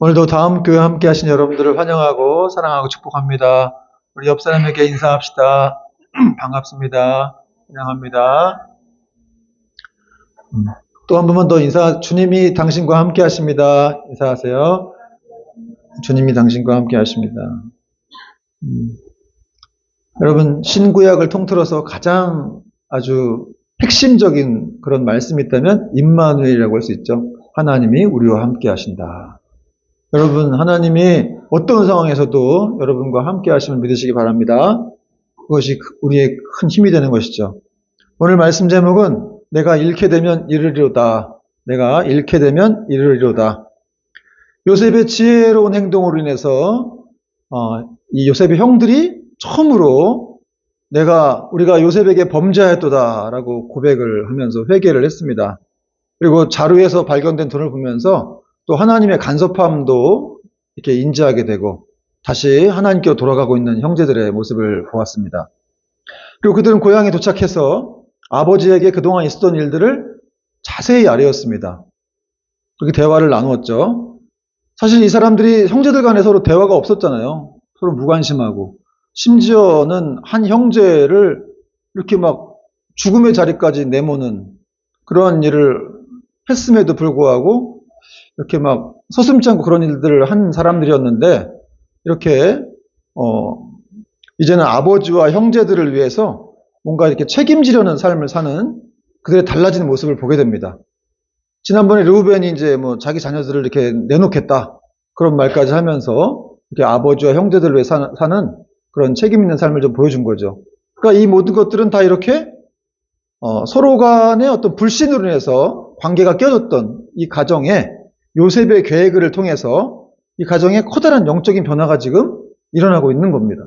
오늘도 다음 교회 함께 하신 여러분들을 환영하고 사랑하고 축복합니다. 우리 옆 사람에게 인사합시다. 반갑습니다. 환영합니다. 또 한 번만 더 주님이 당신과 함께 하십니다. 인사하세요. 주님이 당신과 함께 하십니다. 여러분, 신구약을 통틀어서 가장 아주 핵심적인 그런 말씀이 있다면 임마누엘이라고 할 수 있죠. 하나님이 우리와 함께 하신다. 여러분, 하나님이 어떤 상황에서도 여러분과 함께 하심을 믿으시기 바랍니다. 그것이 우리의 큰 힘이 되는 것이죠. 오늘 말씀 제목은 내가 잃게 되면 이르리로다. 내가 잃게 되면 이르리로다. 요셉의 지혜로운 행동으로 인해서 이 요셉의 형들이 처음으로 우리가 요셉에게 범죄하였도다라고 고백을 하면서 회개를 했습니다. 그리고 자루에서 발견된 돈을 보면서 또 하나님의 간섭함도 이렇게 인지하게 되고 다시 하나님께로 돌아가고 있는 형제들의 모습을 보았습니다. 그리고 그들은 고향에 도착해서 아버지에게 그동안 있었던 일들을 자세히 아뢰었습니다. 그렇게 대화를 나누었죠. 사실 이 사람들이 형제들 간에 서로 대화가 없었잖아요. 서로 무관심하고 심지어는 한 형제를 이렇게 막 죽음의 자리까지 내모는 그런 일을 했음에도 불구하고 이렇게 막 서슴지 않고 그런 일들을 한 사람들이었는데 이렇게 이제는 아버지와 형제들을 위해서 뭔가 이렇게 책임지려는 삶을 사는 그들의 달라진 모습을 보게 됩니다. 지난번에 르우벤이 이제 자기 자녀들을 이렇게 내놓겠다 그런 말까지 하면서 이렇게 아버지와 형제들을 위해 사는 그런 책임 있는 삶을 좀 보여준 거죠. 그러니까 이 모든 것들은 다 이렇게 서로 간의 어떤 불신으로 인해서 관계가 깨졌던 이 가정에 요셉의 계획을 통해서 이 가정에 커다란 영적인 변화가 지금 일어나고 있는 겁니다.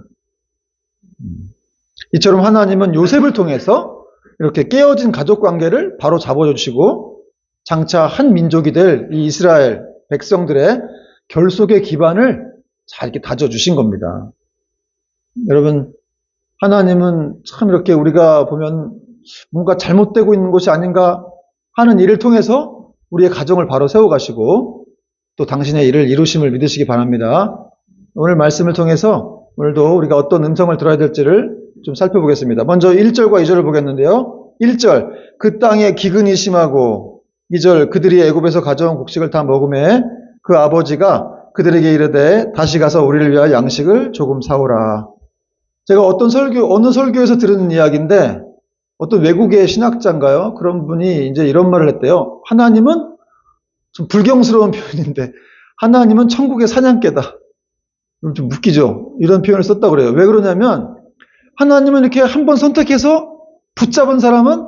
이처럼 하나님은 요셉을 통해서 이렇게 깨어진 가족 관계를 바로 잡아주시고 장차 한 민족이 될 이 이스라엘 백성들의 결속의 기반을 잘 이렇게 다져주신 겁니다. 여러분, 하나님은 참 이렇게 우리가 보면 뭔가 잘못되고 있는 것이 아닌가 하는 일을 통해서 우리의 가정을 바로 세워가시고 또 당신의 일을 이루심을 믿으시기 바랍니다. 오늘 말씀을 통해서 오늘도 우리가 어떤 음성을 들어야 될지를 좀 살펴보겠습니다. 먼저 1절과 2절을 보겠는데요. 1절, 그 땅에 기근이 심하고 2절, 그들이 애굽에서 가져온 곡식을 다 먹음에 그 아버지가 그들에게 이르되 다시 가서 우리를 위하여 양식을 조금 사오라. 제가 어느 설교에서 들은 이야기인데 어떤 외국의 신학자인가요? 그런 분이 이제 이런 말을 했대요. 하나님은 좀 불경스러운 표현인데 하나님은 천국의 사냥개다. 좀 웃기죠? 이런 표현을 썼다고 그래요. 왜 그러냐면 하나님은 이렇게 한번 선택해서 붙잡은 사람은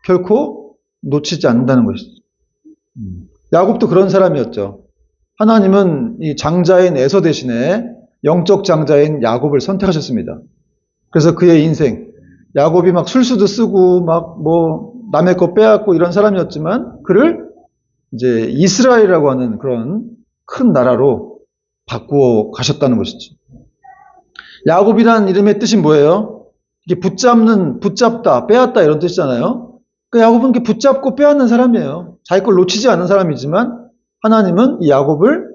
결코 놓치지 않는다는 것이죠. 야곱도 그런 사람이었죠. 하나님은 이 장자인 에서 대신에 영적 장자인 야곱을 선택하셨습니다. 그래서 그의 인생, 야곱이 막 술수도 쓰고 막 남의 거 빼앗고 이런 사람이었지만 그를 이제 이스라엘이라고 하는 그런 큰 나라로 바꾸어 가셨다는 것이죠. 야곱이라는 이름의 뜻이 뭐예요? 이게 붙잡다, 빼앗다 이런 뜻이잖아요. 그러니까 야곱은 이렇게 붙잡고 빼앗는 사람이에요. 자기 걸 놓치지 않는 사람이지만 하나님은 이 야곱을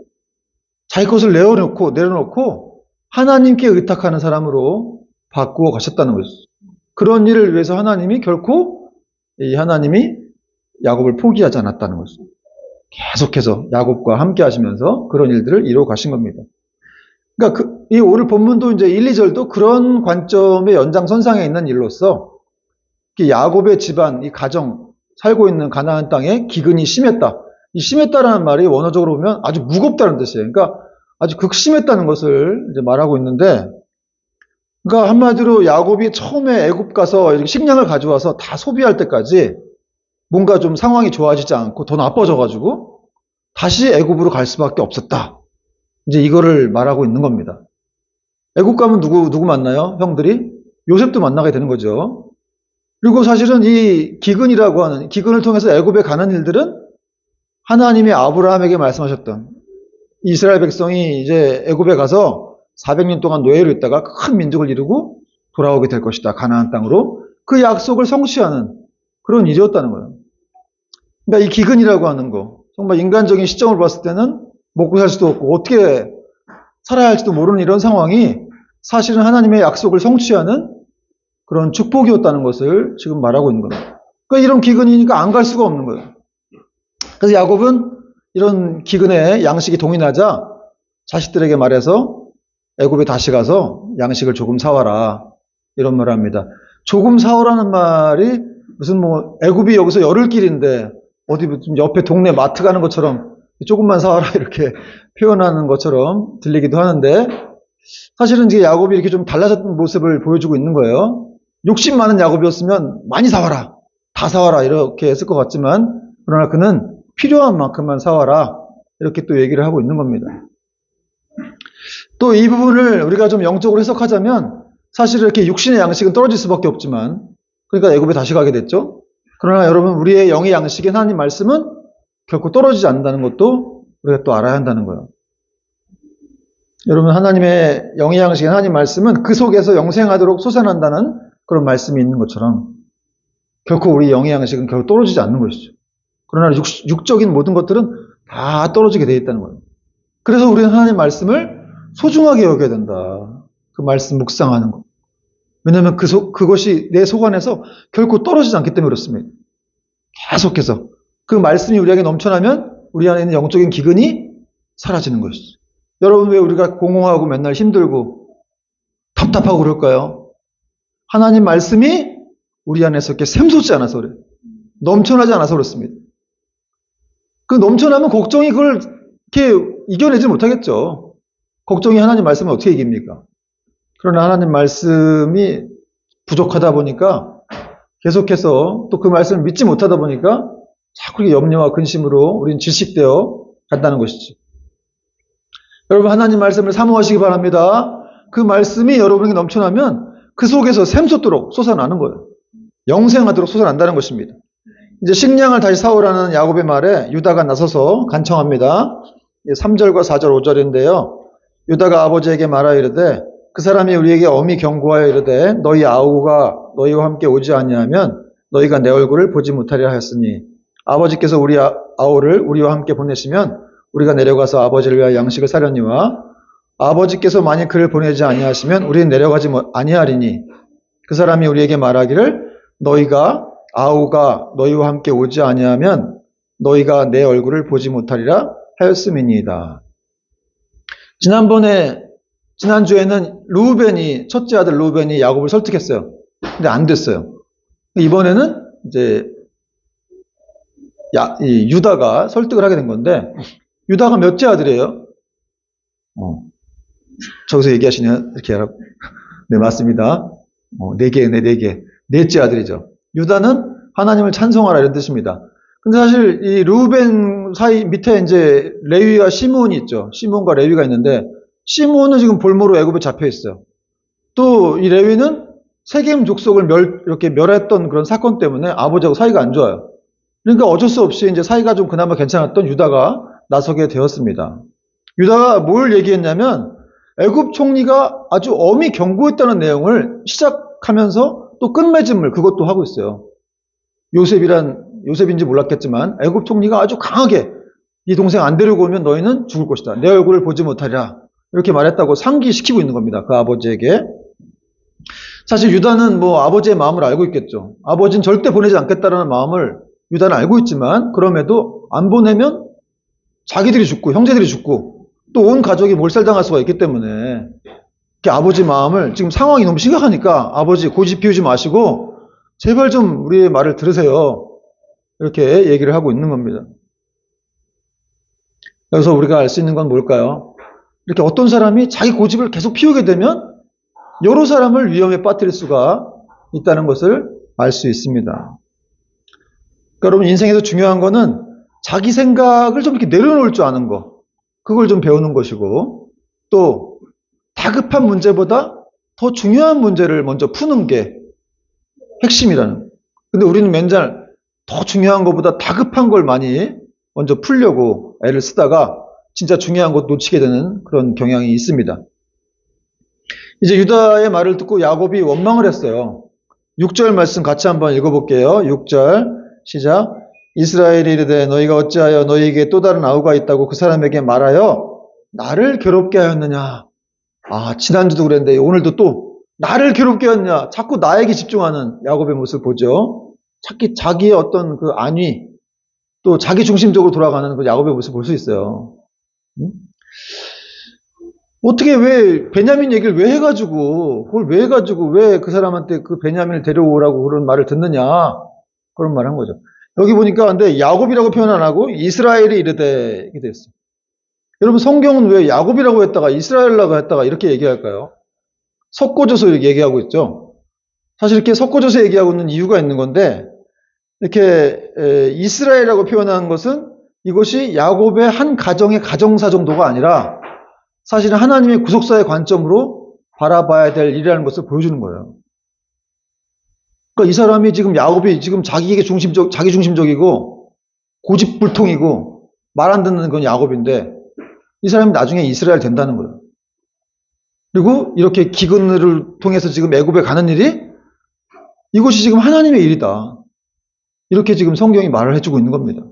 자기 것을 내려놓고 하나님께 의탁하는 사람으로 바꾸어 가셨다는 것이죠. 그런 일을 위해서 하나님이 결코 하나님이 야곱을 포기하지 않았다는 것이죠. 계속해서 야곱과 함께 하시면서 그런 일들을 이루어 가신 겁니다. 그러니까 이 오늘 본문도 이제 1, 2절도 그런 관점의 연장선상에 있는 일로서 야곱의 집안, 이 가정, 살고 있는 가나안 땅에 기근이 심했다. 이 심했다라는 말이 원어적으로 보면 아주 무겁다는 뜻이에요. 그러니까 아주 극심했다는 것을 이제 말하고 있는데, 그러니까 한마디로 야곱이 처음에 애굽 가서 이렇게 식량을 가져와서 다 소비할 때까지 뭔가 좀 상황이 좋아지지 않고 더 나빠져가지고 다시 애굽으로 갈 수밖에 없었다. 이제 이거를 말하고 있는 겁니다. 애굽 가면 누구 만나요? 형들이? 요셉도 만나게 되는 거죠. 그리고 사실은 이 기근이라고 하는, 기근을 통해서 애굽에 가는 일들은 하나님이 아브라함에게 말씀하셨던 이스라엘 백성이 이제 애굽에 가서 400년 동안 노예로 있다가 큰 민족을 이루고 돌아오게 될 것이다. 가나안 땅으로. 그 약속을 성취하는 그런 일이었다는 거예요. 그러니까 이 기근이라고 하는 거, 정말 인간적인 시점을 봤을 때는 먹고 살 수도 없고 어떻게 살아야 할지도 모르는 이런 상황이 사실은 하나님의 약속을 성취하는 그런 축복이었다는 것을 지금 말하고 있는 겁니다. 그러니까 이런 기근이니까 안 갈 수가 없는 거예요. 그래서 야곱은 이런 기근에 양식이 동이 나자 자식들에게 말해서 애굽에 다시 가서 양식을 조금 사와라. 이런 말을 합니다. 조금 사오라는 말이 무슨 뭐 애굽이 여기서 열흘 길인데 어디 무슨 옆에 동네 마트 가는 것처럼 조금만 사와라 이렇게 표현하는 것처럼 들리기도 하는데 사실은 이제 야곱이 이렇게 좀 달라졌던 모습을 보여주고 있는 거예요. 욕심 많은 야곱이었으면 많이 사와라, 다 사와라 이렇게 했을 것 같지만 그러나 그는 필요한 만큼만 사와라 이렇게 또 얘기를 하고 있는 겁니다. 또 이 부분을 우리가 좀 영적으로 해석하자면 사실 이렇게 육신의 양식은 떨어질 수밖에 없지만 그러니까 애굽에 다시 가게 됐죠. 그러나 여러분 우리의 영의 양식인 하나님 말씀은 결코 떨어지지 않는다는 것도 우리가 또 알아야 한다는 거예요. 여러분 하나님의 영의 양식인 하나님 말씀은 그 속에서 영생하도록 솟아난다는 그런 말씀이 있는 것처럼 결코 우리 영의 양식은 결코 떨어지지 않는 것이죠. 그러나 육적인 모든 것들은 다 떨어지게 되어 있다는 거예요. 그래서 우리는 하나님 말씀을 소중하게 여겨야 된다. 그 말씀 묵상하는 것. 왜냐하면 그것이 내 속 안에서 결코 떨어지지 않기 때문에 그렇습니다. 계속해서 그 말씀이 우리에게 넘쳐나면 우리 안에 있는 영적인 기근이 사라지는 것이죠. 여러분 왜 우리가 공허하고 맨날 힘들고 답답하고 그럴까요? 하나님 말씀이 우리 안에서 이렇게 샘솟지 않아서 그래요. 넘쳐나지 않아서 그렇습니다. 그 넘쳐나면 걱정이 그걸 이렇게 이겨내지 못하겠죠. 걱정이 하나님 말씀을 어떻게 이깁니까? 그러나 하나님 말씀이 부족하다 보니까 계속해서 또 그 말씀을 믿지 못하다 보니까 자꾸 염려와 근심으로 우리는 질식되어 간다는 것이죠. 여러분 하나님 말씀을 사모하시기 바랍니다. 그 말씀이 여러분에게 넘쳐나면 그 속에서 샘솟도록 솟아나는 거예요. 영생하도록 솟아난다는 것입니다. 이제 식량을 다시 사오라는 야곱의 말에 유다가 나서서 간청합니다. 3절과 4절, 5절인데요. 유다가 아버지에게 말하여 이르되 그 사람이 우리에게 엄히 경고하여 이르되 너희 아우가 너희와 함께 오지 아니하면 너희가 내 얼굴을 보지 못하리라 하였으니 아버지께서 우리 아우를 우리와 함께 보내시면 우리가 내려가서 아버지를 위하여 양식을 사려니와 아버지께서 만약 그를 보내지 아니하시면 우리는 내려가지 아니하리니 그 사람이 우리에게 말하기를 너희가 아우가 너희와 함께 오지 아니하면 너희가 내 얼굴을 보지 못하리라 하였음이니이다. 지난주에는 루벤이 첫째 아들 루벤이 야곱을 설득했어요. 근데 안 됐어요. 이번에는 이제 이 유다가 설득을 하게 된 건데 유다가 몇째 아들이에요? 저기서 얘기하시냐 이렇게 하라고. 네 맞습니다. 네 개. 넷째 아들이죠. 유다는 하나님을 찬송하라 이런 뜻입니다. 근데 사실 이 루벤 사이 밑에 이제 레위와 시므온이 있죠. 시므온과 레위가 있는데 시므온은 지금 볼모로 애굽에 잡혀 있어요. 또 이 레위는 세겜 족속을 이렇게 멸했던 그런 사건 때문에 아버지하고 사이가 안 좋아요. 그러니까 어쩔 수 없이 이제 사이가 좀 그나마 괜찮았던 유다가 나서게 되었습니다. 유다가 뭘 얘기했냐면 애굽 총리가 아주 엄히 경고했다는 내용을 시작하면서 또 끝맺음을 그것도 하고 있어요. 요셉인지 몰랐겠지만 애굽 총리가 아주 강하게 네 동생 안 데리고 오면 너희는 죽을 것이다. 내 얼굴을 보지 못하리라. 이렇게 말했다고 상기시키고 있는 겁니다. 그 아버지에게. 사실 유다는 뭐 아버지의 마음을 알고 있겠죠. 아버지는 절대 보내지 않겠다라는 마음을 유다는 알고 있지만 그럼에도 안 보내면 자기들이 죽고 형제들이 죽고 또 온 가족이 몰살당할 수가 있기 때문에 아버지 마음을 지금 상황이 너무 심각하니까 아버지 고집 피우지 마시고 제발 좀 우리의 말을 들으세요. 이렇게 얘기를 하고 있는 겁니다. 여기서 우리가 알 수 있는 건 뭘까요? 이렇게 어떤 사람이 자기 고집을 계속 피우게 되면 여러 사람을 위험에 빠뜨릴 수가 있다는 것을 알 수 있습니다. 그러니까 여러분 인생에서 중요한 거는 자기 생각을 좀 이렇게 내려놓을 줄 아는 거. 그걸 좀 배우는 것이고 또 다급한 문제보다 더 중요한 문제를 먼저 푸는 게 핵심이라는. 근데 우리는 맨날 더 중요한 것보다 다급한 걸 많이 먼저 풀려고 애를 쓰다가 진짜 중요한 것 놓치게 되는 그런 경향이 있습니다. 이제 유다의 말을 듣고 야곱이 원망을 했어요. 6절 말씀 같이 한번 읽어볼게요. 6절 시작. 이스라엘이 이르되 너희가 어찌하여 너희에게 또 다른 아우가 있다고 그 사람에게 말하여 나를 괴롭게 하였느냐. 지난주도 그랬는데 오늘도 또 나를 괴롭게 하였느냐. 자꾸 나에게 집중하는 야곱의 모습을 보죠. 자기의 어떤 그 안위, 또 자기 중심적으로 돌아가는 그 야곱의 모습을 볼 수 있어요. 어떻게 왜 베냐민 얘기를 왜 해가지고 그걸 왜 해가지고 왜 그 사람한테 그 베냐민을 데려오라고 그런 말을 듣느냐, 그런 말을 한 거죠. 여기 보니까 근데 야곱이라고 표현 안 하고 이스라엘이 이르되 이렇게 됐어요. 여러분 성경은 왜 야곱이라고 했다가 이스라엘이라고 했다가 이렇게 얘기할까요? 섞어줘서 이렇게 얘기하고 있죠. 사실 이렇게 섞어줘서 얘기하고 있는 이유가 있는 건데, 이렇게 이스라엘이라고 표현한 것은 이것이 야곱의 한 가정의 가정사 정도가 아니라 사실은 하나님의 구속사의 관점으로 바라봐야 될 일이라는 것을 보여주는 거예요. 그러니까 이 사람이 지금 야곱이 지금 자기 중심적이고 고집불통이고 말 안 듣는 건 야곱인데 이 사람이 나중에 이스라엘 된다는 거예요. 그리고 이렇게 기근을 통해서 지금 애굽에 가는 일이 이것이 지금 하나님의 일이다. 이렇게 지금 성경이 말을 해주고 있는 겁니다.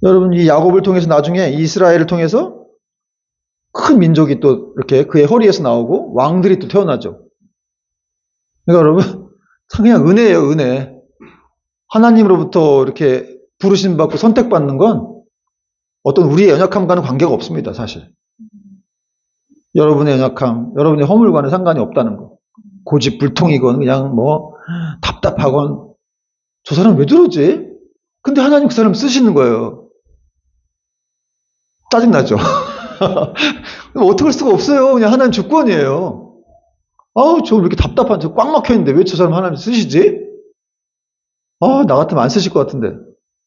여러분, 이 야곱을 통해서 나중에 이스라엘을 통해서 큰 민족이 또 이렇게 그의 허리에서 나오고 왕들이 또 태어나죠. 그러니까 여러분, 그냥 은혜예요, 은혜. 하나님으로부터 이렇게 부르심 받고 선택받는 건 어떤 우리의 연약함과는 관계가 없습니다, 사실. 여러분의 연약함, 여러분의 허물과는 상관이 없다는 거. 고집불통이건 그냥 뭐 답답하건 저 사람 왜 저러지? 근데 하나님 그 사람 쓰시는 거예요. 짜증나죠? 어떻게 할 수가 없어요. 그냥 하나님 주권이에요. 저 왜 이렇게 답답한, 저 꽉 막혀있는데 왜 저 사람 하나님 쓰시지? 나 같으면 안 쓰실 것 같은데.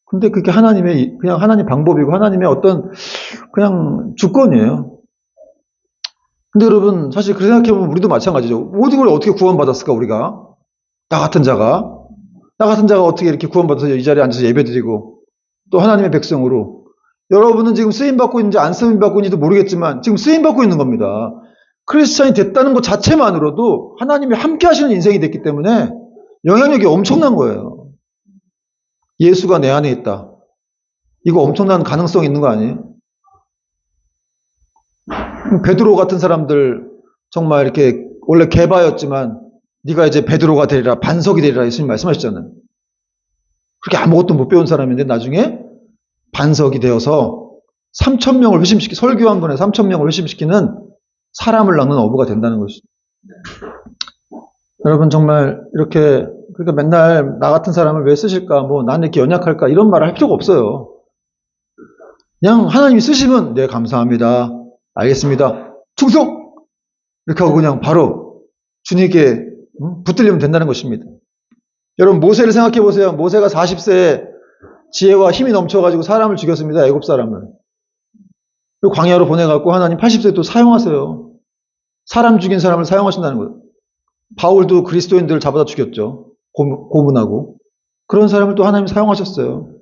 근데 그게 그냥 하나님 방법이고 하나님의 어떤 그냥 주권이에요. 근데 여러분, 사실 그렇게 생각해보면 우리도 마찬가지죠. 모든 걸 어떻게 구원받았을까, 우리가? 나 같은 자가 어떻게 이렇게 구원받아서 이 자리에 앉아서 예배드리고 또 하나님의 백성으로, 여러분은 지금 쓰임받고 있는지 안 쓰임받고 있는지도 모르겠지만 지금 쓰임받고 있는 겁니다. 크리스찬이 됐다는 것 자체만으로도 하나님이 함께 하시는 인생이 됐기 때문에 영향력이 엄청난 거예요. 예수가 내 안에 있다. 이거 엄청난 가능성이 있는 거 아니에요? 베드로 같은 사람들 정말 이렇게 원래 개바였지만 네가 이제 베드로가 되리라, 반석이 되리라 예수님 말씀하셨잖아요. 그렇게 아무것도 못 배운 사람인데 나중에 반석이 되어서 3,000명을 설교 한 번에 3,000명을 회심시키는 사람을 낳는 어부가 된다는 것이죠. 여러분 정말 이렇게, 그러니까 맨날 나 같은 사람을 왜 쓰실까, 뭐 나는 이렇게 연약할까, 이런 말을 할 필요가 없어요. 그냥 하나님이 쓰시면 네 감사합니다, 알겠습니다, 충성! 이렇게 하고 그냥 바로 주님께 붙들리면 된다는 것입니다. 여러분 모세를 생각해 보세요. 모세가 40세에 지혜와 힘이 넘쳐가지고 사람을 죽였습니다. 애굽 사람을. 그리고 광야로 보내갖고 하나님 80세에 또 사용하세요. 사람 죽인 사람을 사용하신다는 거예요. 바울도 그리스도인들을 잡아다 죽였죠. 고문하고. 그런 사람을 또 하나님 사용하셨어요.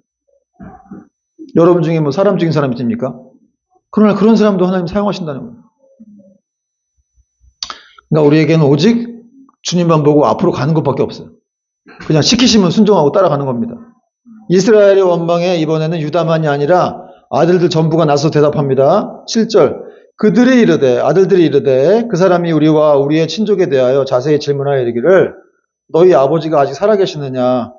여러분 중에 뭐 사람 죽인 사람 있습니까? 그러나 그런 사람도 하나님 사용하신다는 거예요. 그러니까 우리에게는 오직 주님만 보고 앞으로 가는 것밖에 없어요. 그냥 시키시면 순종하고 따라가는 겁니다. 이스라엘의 원망에 이번에는 유다만이 아니라 아들들 전부가 나서 대답합니다. 7절. 아들들이 이르되 그 사람이 우리와 우리의 친족에 대하여 자세히 질문하여 이르기를 너희 아버지가 아직 살아계시느냐,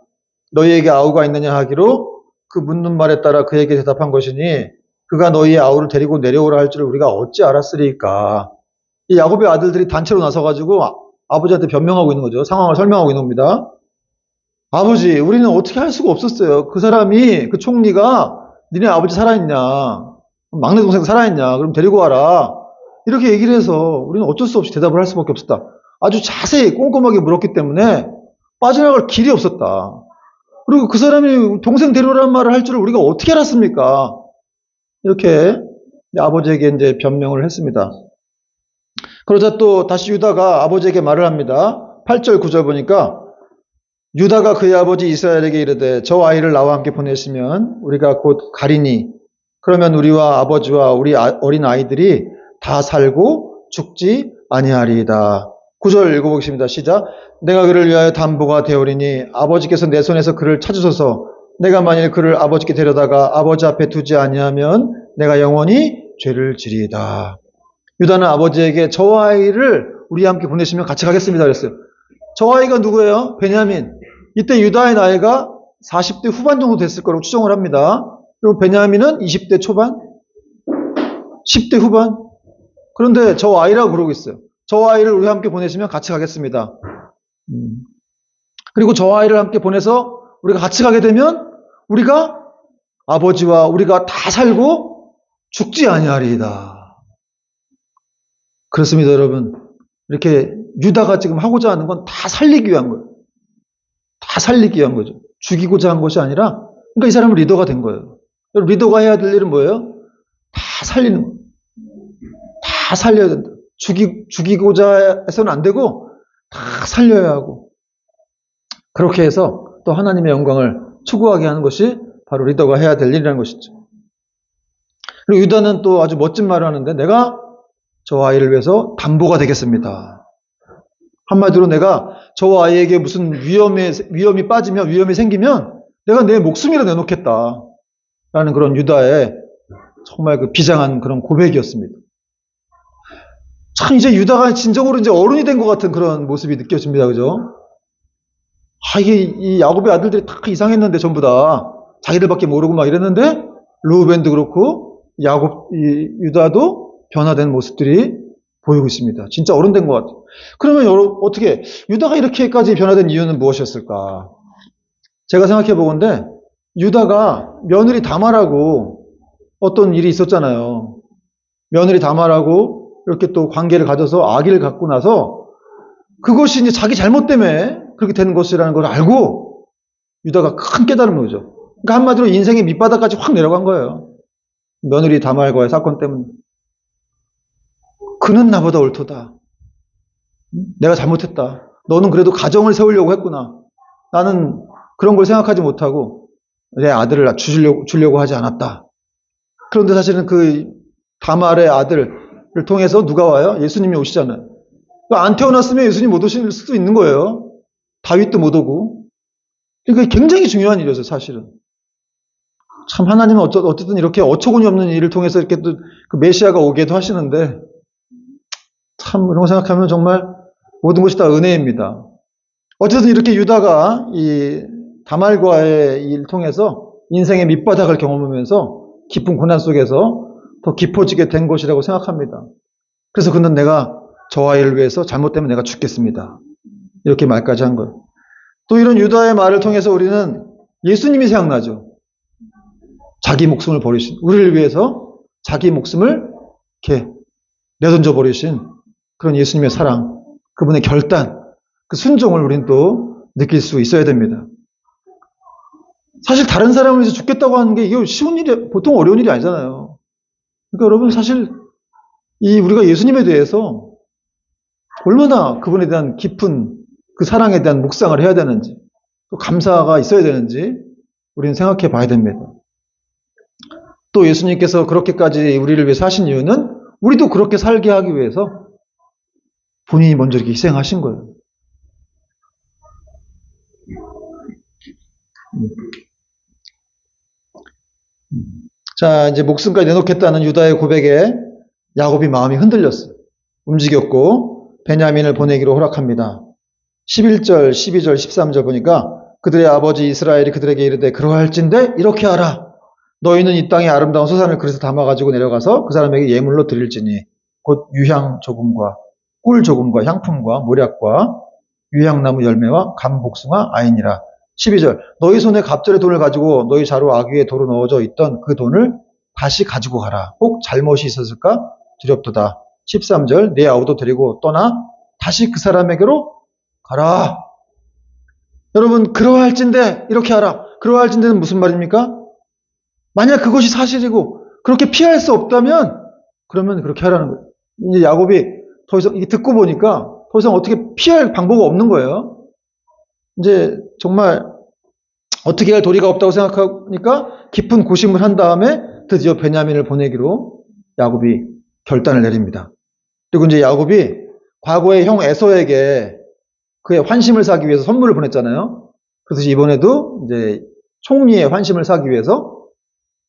너희에게 아우가 있느냐 하기로 그 묻는 말에 따라 그에게 대답한 것이니 그가 너희의 아우를 데리고 내려오라 할 줄을 우리가 어찌 알았으리까. 이 야곱의 아들들이 단체로 나서가지고 아버지한테 변명하고 있는 거죠. 상황을 설명하고 있는 겁니다. 아버지, 우리는 어떻게 할 수가 없었어요. 그 사람이, 그 총리가 니네 아버지 살아있냐, 막내 동생 살아있냐, 그럼 데리고 와라, 이렇게 얘기를 해서 우리는 어쩔 수 없이 대답을 할 수밖에 없었다. 아주 자세히 꼼꼼하게 물었기 때문에 빠져나갈 길이 없었다. 그리고 그 사람이 동생 데려오라는 말을 할 줄을 우리가 어떻게 알았습니까? 이렇게 아버지에게 이제 변명을 했습니다. 그러자 또 다시 유다가 아버지에게 말을 합니다. 8절 9절 보니까 유다가 그의 아버지 이스라엘에게 이르되 저 아이를 나와 함께 보내시면 우리가 곧 가리니 그러면 우리와 아버지와 우리 어린 아이들이 다 살고 죽지 아니하리이다. 9절 읽어보겠습니다. 시작. 내가 그를 위하여 담보가 되오리니 아버지께서 내 손에서 그를 찾으소서. 내가 만일 그를 아버지께 데려다가 아버지 앞에 두지 아니하면 내가 영원히 죄를 지리이다. 유다는 아버지에게 저 아이를 우리와 함께 보내시면 같이 가겠습니다 그랬어요. 저 아이가 누구예요? 베냐민. 이때 유다의 나이가 40대 후반 정도 됐을 거라고 추정을 합니다. 그리고 베냐민은 20대 초반, 10대 후반. 그런데 저 아이라고 그러고 있어요. 저 아이를 우리와 함께 보내시면 같이 가겠습니다. 그리고 저 아이를 함께 보내서 우리가 같이 가게 되면 우리가 아버지와 우리가 다 살고 죽지 아니하리이다. 그렇습니다, 여러분. 이렇게 유다가 지금 하고자 하는 건 다 살리기 위한 거예요. 다 살리기 위한 거죠. 죽이고자 한 것이 아니라, 그러니까 이 사람은 리더가 된 거예요. 리더가 해야 될 일은 뭐예요? 다 살리는 거예요. 다 살려야 된다. 죽이고자 해서는 안 되고 다 살려야 하고, 그렇게 해서 또 하나님의 영광을 추구하게 하는 것이 바로 리더가 해야 될 일이라는 것이죠. 그리고 유다는 또 아주 멋진 말을 하는데, 내가 저 아이를 위해서 담보가 되겠습니다. 한마디로 내가 저 아이에게 무슨 위험이 빠지면, 위험이 생기면 내가 내 목숨이라 내놓겠다 라는 그런 유다의 정말 그 비장한 그런 고백이었습니다. 참 이제 유다가 진정으로 이제 어른이 된 것 같은 그런 모습이 느껴집니다. 그죠? 이게 이 야곱의 아들들이 다 이상했는데 전부 다 자기들밖에 모르고 막 이랬는데, 르우벤도 그렇고 유다도 변화된 모습들이 보이고 있습니다. 진짜 어른 된 것 같아요. 그러면 어떻게 유다가 이렇게까지 변화된 이유는 무엇이었을까? 제가 생각해 보건데, 유다가 며느리 다말하고 어떤 일이 있었잖아요. 며느리 다말하고 이렇게 또 관계를 가져서 아기를 갖고 나서 그것이 이제 자기 잘못 때문에 그렇게 되는 것이라는 걸 알고 유다가 큰 깨달음을 거죠. 그러니까 한마디로 인생의 밑바닥까지 확 내려간 거예요. 며느리 다말과의 사건 때문에. 그는 나보다 옳도다. 내가 잘못했다. 너는 그래도 가정을 세우려고 했구나. 나는 그런 걸 생각하지 못하고 내 아들을 주려고 하지 않았다. 그런데 사실은 그 다말의 아들을 통해서 누가 와요? 예수님이 오시잖아요. 안 태어났으면 예수님 못 오실 수도 있는 거예요. 다윗도 못 오고. 그러니까 굉장히 중요한 일이었어요, 사실은. 참 하나님은 어쨌든 이렇게 어처구니 없는 일을 통해서 이렇게 또 그 메시아가 오게도 하시는데, 참 이런 거 생각하면 정말 모든 것이 다 은혜입니다. 어쨌든 이렇게 유다가 이 다말과의 일을 통해서 인생의 밑바닥을 경험하면서 깊은 고난 속에서 더 깊어지게 된 것이라고 생각합니다. 그래서 그는 내가 저 아이를 위해서 잘못되면 내가 죽겠습니다. 이렇게 말까지 한 거예요. 또 이런 유다의 말을 통해서 우리는 예수님이 생각나죠. 자기 목숨을 버리신, 우리를 위해서 자기 목숨을 이렇게 내던져 버리신 그런 예수님의 사랑, 그분의 결단, 그 순종을 우리는 또 느낄 수 있어야 됩니다. 사실 다른 사람을 위해서 죽겠다고 하는 게 이게 쉬운 일이, 보통 어려운 일이 아니잖아요. 그러니까 여러분, 사실 우리가 예수님에 대해서 얼마나 그분에 대한 깊은 그 사랑에 대한 묵상을 해야 되는지, 또 감사가 있어야 되는지 우리는 생각해 봐야 됩니다. 또 예수님께서 그렇게까지 우리를 위해서 하신 이유는 우리도 그렇게 살게 하기 위해서 본인이 먼저 이렇게 희생하신 거예요. 자, 이제 목숨까지 내놓겠다는 유다의 고백에 야곱이 마음이 흔들렸어요. 움직였고 베냐민을 보내기로 허락합니다. 11절, 12절, 13절 보니까 그들의 아버지 이스라엘이 그들에게 이르되 그러할진대 이렇게 하라. 너희는 이 땅의 아름다운 소산을 그릇에 담아가지고 내려가서 그 사람에게 예물로 드릴지니 곧 유향 조금과 꿀 조금과 향품과 모략과 유향나무 열매와 감복숭아 아이니라. 12절 너희 손에 갑절의 돈을 가지고 너희 자루 아귀에 도로 넣어져 있던 그 돈을 다시 가지고 가라. 혹 잘못이 있었을까 두렵도다. 13절 내 아우도 데리고 떠나 다시 그 사람에게로 가라. 여러분, 그러할진대 이렇게 하라. 그러할진대는 무슨 말입니까? 만약 그것이 사실이고 그렇게 피할 수 없다면 그러면 그렇게 하라는 거예요. 이제 야곱이 더 이상 이게 듣고 보니까 더 이상 어떻게 피할 방법이 없는 거예요. 이제 정말 어떻게 할 도리가 없다고 생각하니까 깊은 고심을 한 다음에 드디어 베냐민을 보내기로 야곱이 결단을 내립니다. 그리고 이제 야곱이 과거에 형 에서에게 그의 환심을 사기 위해서 선물을 보냈잖아요. 그래서 이번에도 이제 총리의 환심을 사기 위해서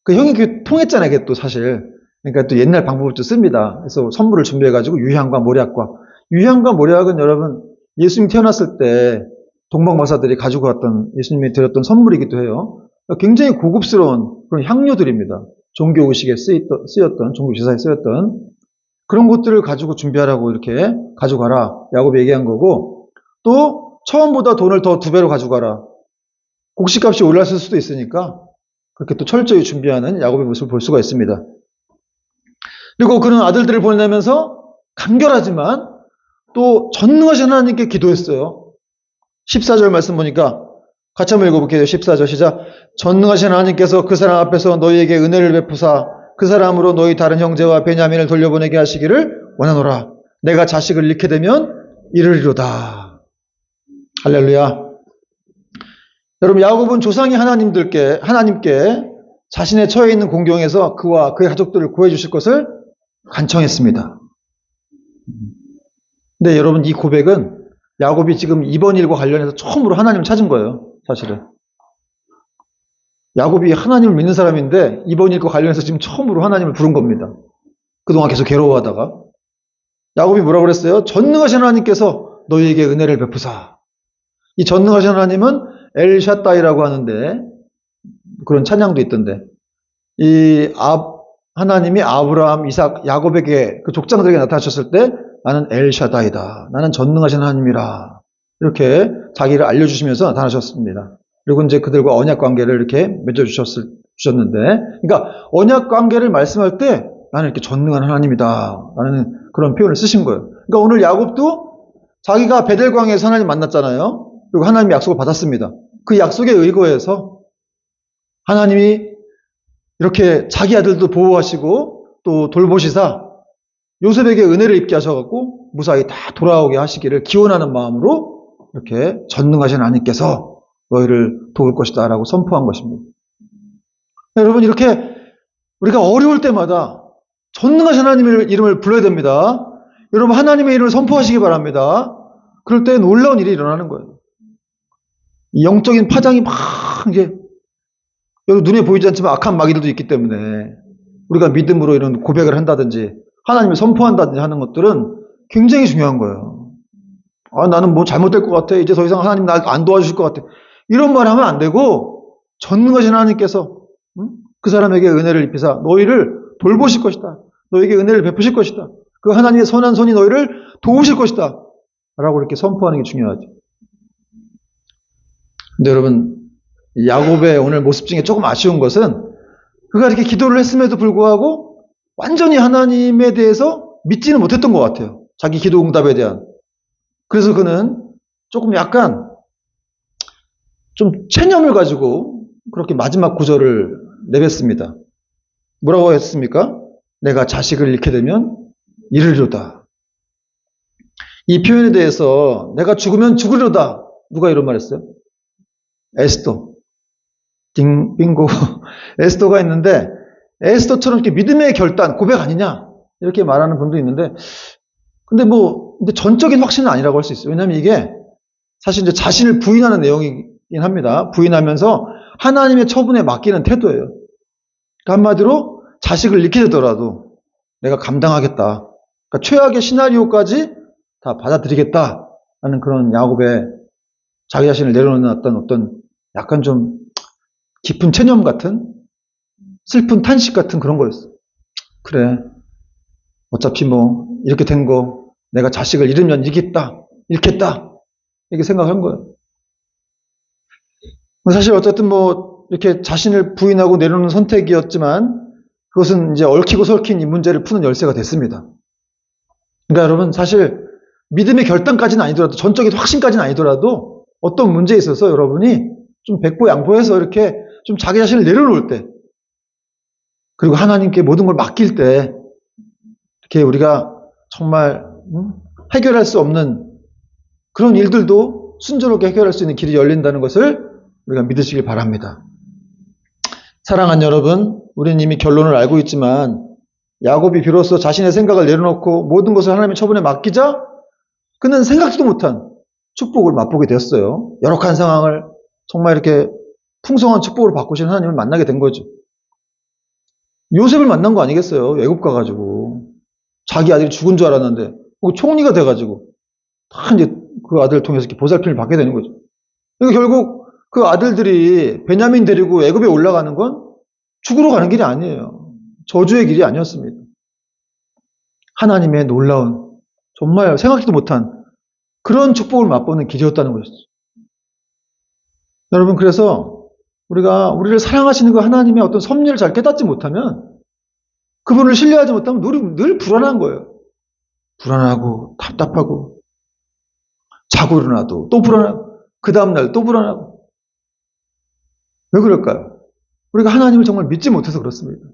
그 형이 그 통했잖아요. 그게 또 사실. 그러니까 또 옛날 방법을 또 씁니다. 그래서 선물을 준비해가지고 유향과 모략과. 유향과 모략은 여러분 예수님 태어났을 때 동방마사들이 가지고 왔던 예수님이 드렸던 선물이기도 해요. 굉장히 고급스러운 그런 향료들입니다. 종교의식에 쓰였던, 종교제사에 쓰였던 그런 것들을 가지고 준비하라고 이렇게 가져가라. 야곱이 얘기한 거고, 또 처음보다 돈을 더 2배로 가져가라. 곡식값이 올랐을 수도 있으니까 그렇게 또 철저히 준비하는 야곱의 모습을 볼 수가 있습니다. 그리고 그는 아들들을 보내면서 간결하지만 또 전능하신 하나님께 기도했어요. 14절 말씀 보니까 같이 한번 읽어볼게요. 14절 시작. 전능하신 하나님께서 그 사람 앞에서 너희에게 은혜를 베푸사 그 사람으로 너희 다른 형제와 베냐민을 돌려보내게 하시기를 원하노라. 내가 자식을 잃게 되면 이르리로다. 할렐루야. 여러분, 야곱은 조상의 하나님께 자신의 처해 있는 공경에서 그와 그의 가족들을 구해 주실 것을 간청했습니다. 근데 여러분, 이 고백은 야곱이 지금 이번 일과 관련해서 처음으로 하나님을 찾은 거예요. 사실은. 야곱이 하나님을 믿는 사람인데 이번 일과 관련해서 지금 처음으로 하나님을 부른 겁니다. 그동안 계속 괴로워하다가. 야곱이 뭐라고 그랬어요? 전능하신 하나님께서 너희에게 은혜를 베푸사. 이 전능하신 하나님은 엘샤다이라고 하는데 그런 찬양도 있던데 하나님이 아브라함, 이삭, 야곱에게 그 족장들에게 나타나셨을 때 나는 엘샤다이다. 나는 전능하신 하나님이라. 이렇게 자기를 알려주시면서 나타나셨습니다. 그리고 이제 그들과 언약 관계를 이렇게 맺어주셨는데, 그러니까 언약 관계를 말씀할 때 나는 이렇게 전능한 하나님이다. 라는 그런 표현을 쓰신 거예요. 그러니까 오늘 야곱도 자기가 베델광에서 하나님 만났잖아요. 그리고 하나님의 약속을 받았습니다. 그 약속에 의거해서 하나님이 이렇게 자기 아들도 보호하시고 또 돌보시사 요셉에게 은혜를 입게 하셔갖고 무사히 다 돌아오게 하시기를 기원하는 마음으로 이렇게 전능하신 하나님께서 너희를 도울 것이다 라고 선포한 것입니다. 여러분, 이렇게 우리가 어려울 때마다 전능하신 하나님의 이름을 불러야 됩니다. 여러분, 하나님의 이름을 선포하시기 바랍니다. 그럴 때 놀라운 일이 일어나는 거예요. 영적인 파장이 막 이게 여러분 눈에 보이지 않지만 악한 마귀들도 있기 때문에 우리가 믿음으로 이런 고백을 한다든지 하나님을 선포한다든지 하는 것들은 굉장히 중요한 거예요. 나는 뭐 잘못될 것 같아. 이제 더 이상 하나님 날 안 도와주실 것 같아. 이런 말 하면 안 되고 전능하신 하나님께서 그 사람에게 은혜를 입히사 너희를 돌보실 것이다. 너에게 은혜를 베푸실 것이다. 그 하나님의 선한 손이 너희를 도우실 것이다. 라고 이렇게 선포하는 게 중요하죠. 근데 여러분, 야곱의 오늘 모습 중에 조금 아쉬운 것은 그가 이렇게 기도를 했음에도 불구하고 완전히 하나님에 대해서 믿지는 못했던 것 같아요. 자기 기도 응답에 대한. 그래서 그는 조금 약간 좀 체념을 가지고 그렇게 마지막 구절을 내뱉습니다. 뭐라고 했습니까? 내가 자식을 잃게 되면 이르리로다. 이 표현에 대해서 내가 죽으면 죽으리로다. 누가 이런 말 했어요? 에스더. 빙고. 에스더가 있는데 에스더처럼 이렇게 믿음의 결단, 고백 아니냐? 이렇게 말하는 분도 있는데 근데 전적인 확신은 아니라고 할 수 있어요. 왜냐하면 이게 사실 이제 자신을 부인하는 내용이긴 합니다. 부인하면서 하나님의 처분에 맡기는 태도예요. 그러니까 한마디로 자식을 잃게 되더라도 내가 감당하겠다. 그러니까 최악의 시나리오까지 다 받아들이겠다라는 그런 야곱의 자기 자신을 내려놓는 어떤 약간 좀 깊은 체념 같은 슬픈 탄식 같은 그런 거였어. 그래. 어차피 이렇게 된 거 내가 자식을 잃으면 잃겠다. 이렇게 생각한 거예요. 사실 어쨌든 이렇게 자신을 부인하고 내려놓는 선택이었지만 그것은 이제 얽히고 설킨 이 문제를 푸는 열쇠가 됐습니다. 그러니까 여러분, 사실 믿음의 결단까지는 아니더라도 전적인 확신까지는 아니더라도 어떤 문제에 있어서 여러분이 좀 백보양보해서 이렇게 좀 자기 자신을 내려놓을 때 그리고 하나님께 모든 걸 맡길 때 이렇게 우리가 정말 해결할 수 없는 그런 일들도 순조롭게 해결할 수 있는 길이 열린다는 것을 우리가 믿으시길 바랍니다. 사랑하는 여러분, 우리는 이미 결론을 알고 있지만 야곱이 비로소 자신의 생각을 내려놓고 모든 것을 하나님의 처분에 맡기자 그는 생각지도 못한 축복을 맛보게 되었어요. 열악한 상황을 정말 이렇게 풍성한 축복으로 바꾸신 하나님을 만나게 된 거죠. 요셉을 만난 거 아니겠어요? 외국 가가지고. 자기 아들이 죽은 줄 알았는데, 총리가 돼가지고, 다 이제 그 아들을 통해서 이렇게 보살핌을 받게 되는 거죠. 그러니까 결국 그 아들들이 베냐민 데리고 애굽에 올라가는 건 죽으러 가는 길이 아니에요. 저주의 길이 아니었습니다. 하나님의 놀라운, 정말 생각지도 못한 그런 축복을 맛보는 길이었다는 것이죠. 여러분, 그래서 우리가 우리를 사랑하시는 그 하나님의 어떤 섭리를 잘 깨닫지 못하면, 그분을 신뢰하지 못하면 늘 불안한 거예요. 불안하고 답답하고, 자고 일어나도 또 불안하고, 그 다음날 또 불안하고. 왜 그럴까요? 우리가 하나님을 정말 믿지 못해서 그렇습니다.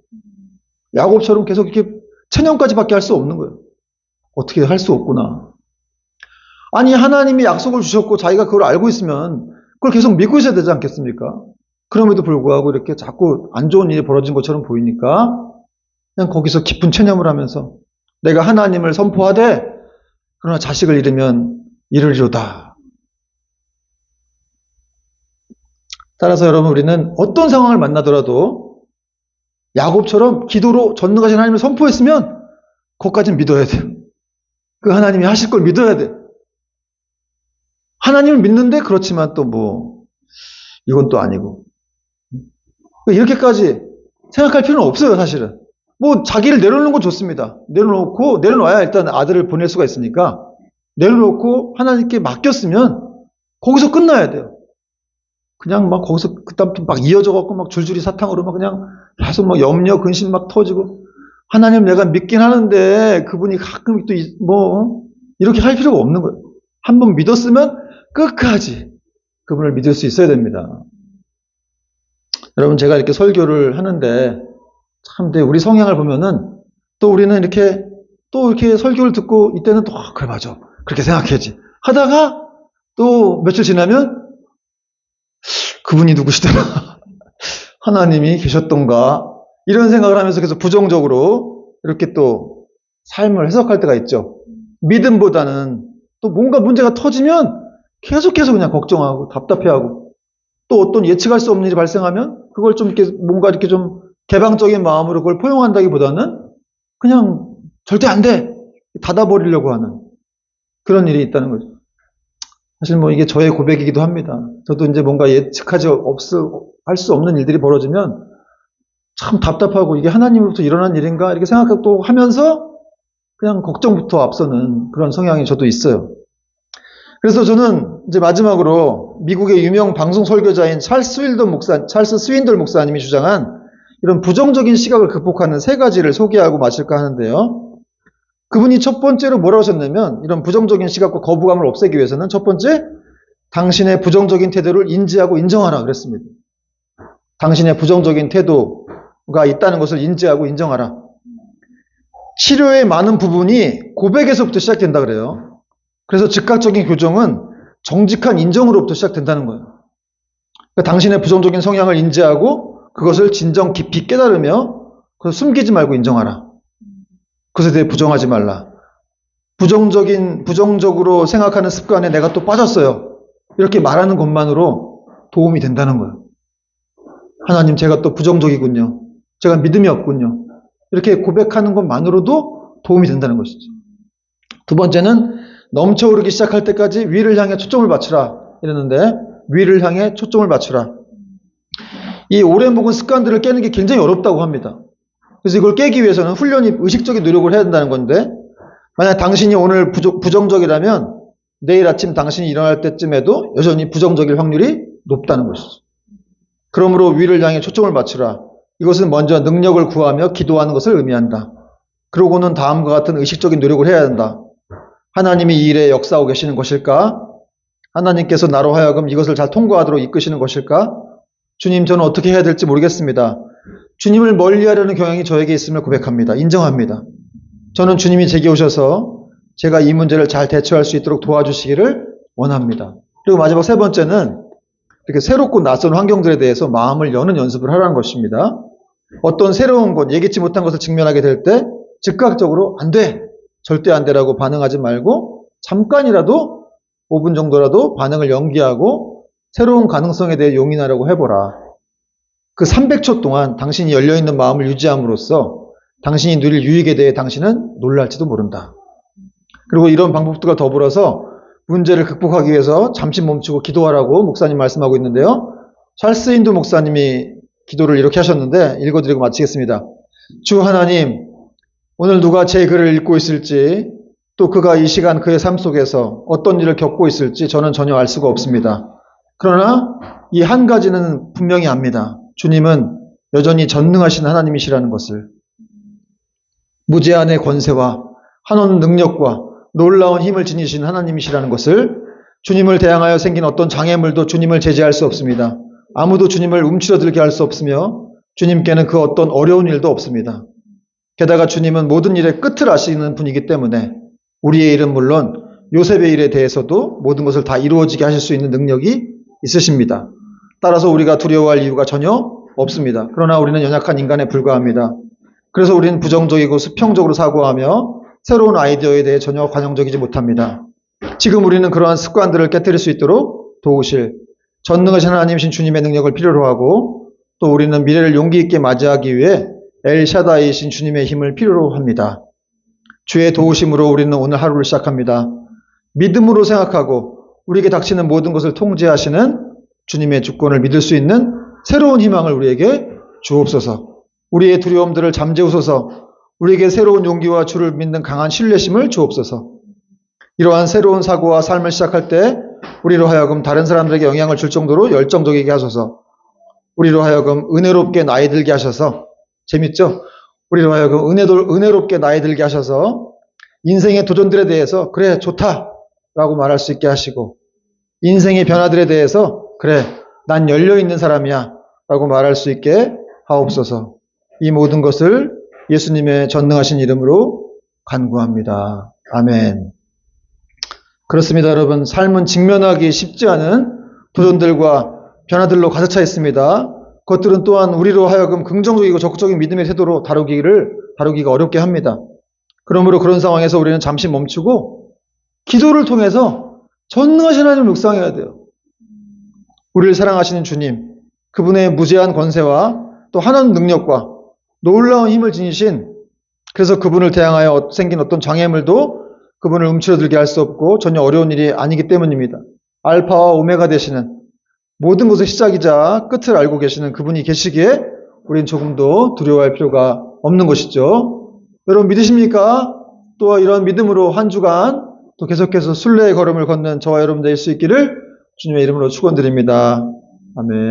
야곱처럼 계속 이렇게 체념까지밖에 할 수 없는 거예요. 어떻게 할 수 없구나. 아니, 하나님이 약속을 주셨고 자기가 그걸 알고 있으면 그걸 계속 믿고 있어야 되지 않겠습니까? 그럼에도 불구하고 이렇게 자꾸 안 좋은 일이 벌어진 것처럼 보이니까 그냥 거기서 깊은 체념을 하면서 내가 하나님을 선포하되 그러나 자식을 잃으면 이르리로다. 따라서 여러분, 우리는 어떤 상황을 만나더라도 야곱처럼 기도로 전능하신 하나님을 선포했으면 그것까지는 믿어야 돼요. 그 하나님이 하실 걸 믿어야 돼. 하나님을 믿는데 그렇지만 또 이건 또 아니고. 이렇게까지 생각할 필요는 없어요, 사실은. 자기를 내려놓는 건 좋습니다. 내려놔야 일단 아들을 보낼 수가 있으니까 내려놓고 하나님께 맡겼으면 거기서 끝나야 돼요. 그냥 거기서 그다음부터 이어져갖고 줄줄이 사탕으로 그냥 계속 염려, 근심 터지고 하나님 내가 믿긴 하는데 그분이 가끔 또 이렇게 할 필요가 없는 거예요. 한번 믿었으면 끝까지 그분을 믿을 수 있어야 됩니다. 여러분, 제가 이렇게 설교를 하는데 참 우리 성향을 보면은 또 우리는 이렇게 설교를 듣고 이때는 또 그래 맞아 그렇게 생각해야지 하다가 또 며칠 지나면 그분이 누구시더라 하나님이 계셨던가 이런 생각을 하면서 계속 부정적으로 이렇게 또 삶을 해석할 때가 있죠. 믿음보다는 또 뭔가 문제가 터지면 계속해서 그냥 걱정하고 답답해하고 또 어떤 예측할 수 없는 일이 발생하면 그걸 좀 이렇게 뭔가 이렇게 좀 개방적인 마음으로 그걸 포용한다기보다는 그냥 절대 안 돼! 닫아버리려고 하는 그런 일이 있다는 거죠. 사실 이게 저의 고백이기도 합니다. 저도 이제 뭔가 할 수 없는 일들이 벌어지면 참 답답하고 이게 하나님으로부터 일어난 일인가 이렇게 생각하고 하면서 그냥 걱정부터 앞서는 그런 성향이 저도 있어요. 그래서 저는 이제 마지막으로 미국의 유명 방송 설교자인 찰스 스윈돌 목사님이 주장한 이런 부정적인 시각을 극복하는 3가지를 소개하고 마칠까 하는데요. 그분이 첫 번째로 뭐라고 하셨냐면 이런 부정적인 시각과 거부감을 없애기 위해서는 첫 번째, 당신의 부정적인 태도를 인지하고 인정하라 그랬습니다. 당신의 부정적인 태도가 있다는 것을 인지하고 인정하라. 치료의 많은 부분이 고백에서부터 시작된다 그래요. 그래서 즉각적인 교정은 정직한 인정으로부터 시작된다는 거예요. 그러니까 당신의 부정적인 성향을 인지하고 그것을 진정 깊이 깨달으며 그것을 숨기지 말고 인정하라. 그것에 대해 부정하지 말라. 부정적으로 생각하는 습관에 내가 또 빠졌어요. 이렇게 말하는 것만으로 도움이 된다는 거예요. 하나님, 제가 또 부정적이군요. 제가 믿음이 없군요. 이렇게 고백하는 것만으로도 도움이 된다는 것이죠. 두 번째는 넘쳐오르기 시작할 때까지 위를 향해 초점을 맞추라 이랬는데 위를 향해 초점을 맞추라. 이 오래 묵은 습관들을 깨는 게 굉장히 어렵다고 합니다. 그래서 이걸 깨기 위해서는 훈련이 의식적인 노력을 해야 된다는 건데 만약 당신이 오늘 부정적이라면 내일 아침 당신이 일어날 때쯤에도 여전히 부정적일 확률이 높다는 것이죠. 그러므로 위를 향해 초점을 맞추라. 이것은 먼저 능력을 구하며 기도하는 것을 의미한다. 그러고는 다음과 같은 의식적인 노력을 해야 한다. 하나님이 이 일에 역사하고 계시는 것일까? 하나님께서 나로 하여금 이것을 잘 통과하도록 이끄시는 것일까? 주님, 저는 어떻게 해야 될지 모르겠습니다. 주님을 멀리하려는 경향이 저에게 있음을 고백합니다. 인정합니다. 저는 주님이 제게 오셔서 제가 이 문제를 잘 대처할 수 있도록 도와주시기를 원합니다. 그리고 마지막 3번째는 이렇게 새롭고 낯선 환경들에 대해서 마음을 여는 연습을 하라는 것입니다. 어떤 새로운 것, 예기치 못한 것을 직면하게 될 때 즉각적으로 안 돼! 절대 안 돼라고 반응하지 말고 잠깐이라도 5분 정도라도 반응을 연기하고 새로운 가능성에 대해 용인하려고 해보라. 그 300초 동안 당신이 열려있는 마음을 유지함으로써 당신이 누릴 유익에 대해 당신은 놀랄지도 모른다. 그리고 이런 방법들과 더불어서 문제를 극복하기 위해서 잠시 멈추고 기도하라고 목사님 말씀하고 있는데요. 찰스 인두 목사님이 기도를 이렇게 하셨는데 읽어드리고 마치겠습니다. 주 하나님, 오늘 누가 제 글을 읽고 있을지 또 그가 이 시간 그의 삶 속에서 어떤 일을 겪고 있을지 저는 전혀 알 수가 없습니다. 그러나 이 한 가지는 분명히 압니다. 주님은 여전히 전능하신 하나님이시라는 것을. 무제한의 권세와 한없는 능력과 놀라운 힘을 지니신 하나님이시라는 것을. 주님을 대항하여 생긴 어떤 장애물도 주님을 제재할 수 없습니다. 아무도 주님을 움츠러들게 할 수 없으며 주님께는 그 어떤 어려운 일도 없습니다. 게다가 주님은 모든 일의 끝을 아시는 분이기 때문에 우리의 일은 물론 요셉의 일에 대해서도 모든 것을 다 이루어지게 하실 수 있는 능력이 있으십니다. 따라서 우리가 두려워할 이유가 전혀 없습니다. 그러나 우리는 연약한 인간에 불과합니다. 그래서 우리는 부정적이고 수평적으로 사고하며 새로운 아이디어에 대해 전혀 관용적이지 못합니다. 지금 우리는 그러한 습관들을 깨뜨릴 수 있도록 도우실 전능하신 하나님이신 주님의 능력을 필요로 하고, 또 우리는 미래를 용기 있게 맞이하기 위해 엘샤다이이신 주님의 힘을 필요로 합니다. 주의 도우심으로 우리는 오늘 하루를 시작합니다. 믿음으로 생각하고 우리에게 닥치는 모든 것을 통제하시는 주님의 주권을 믿을 수 있는 새로운 희망을 우리에게 주옵소서. 우리의 두려움들을 잠재우소서. 우리에게 새로운 용기와 주를 믿는 강한 신뢰심을 주옵소서. 이러한 새로운 사고와 삶을 시작할 때 우리로 하여금 다른 사람들에게 영향을 줄 정도로 열정적이게 하소서. 우리로 하여금 은혜롭게 나이 들게 하셔서, 재밌죠? 우리로 하여금 은혜롭게 나이 들게 하셔서 인생의 도전들에 대해서 그래 좋다 라고 말할 수 있게 하시고, 인생의 변화들에 대해서 그래 난 열려있는 사람이야 라고 말할 수 있게 하옵소서. 이 모든 것을 예수님의 전능하신 이름으로 간구합니다. 아멘. 그렇습니다, 여러분. 삶은 직면하기 쉽지 않은 도전들과 변화들로 가득 차 있습니다. 그것들은 또한 우리로 하여금 긍정적이고 적극적인 믿음의 태도로 다루기가 어렵게 합니다. 그러므로 그런 상황에서 우리는 잠시 멈추고 기도를 통해서 전능하신 하나님을 묵상해야 돼요. 우리를 사랑하시는 주님, 그분의 무제한 권세와 또 한없는 능력과 놀라운 힘을 지니신, 그래서 그분을 대항하여 생긴 어떤 장애물도 그분을 움츠러들게 할 수 없고 전혀 어려운 일이 아니기 때문입니다. 알파와 오메가 되시는, 모든 것의 시작이자 끝을 알고 계시는 그분이 계시기에 우리는 조금도 두려워할 필요가 없는 것이죠. 여러분 믿으십니까? 또 이런 믿음으로 한 주간 또 계속해서 순례의 걸음을 걷는 저와 여러분 될 수 있기를 주님의 이름으로 축원드립니다. 아멘.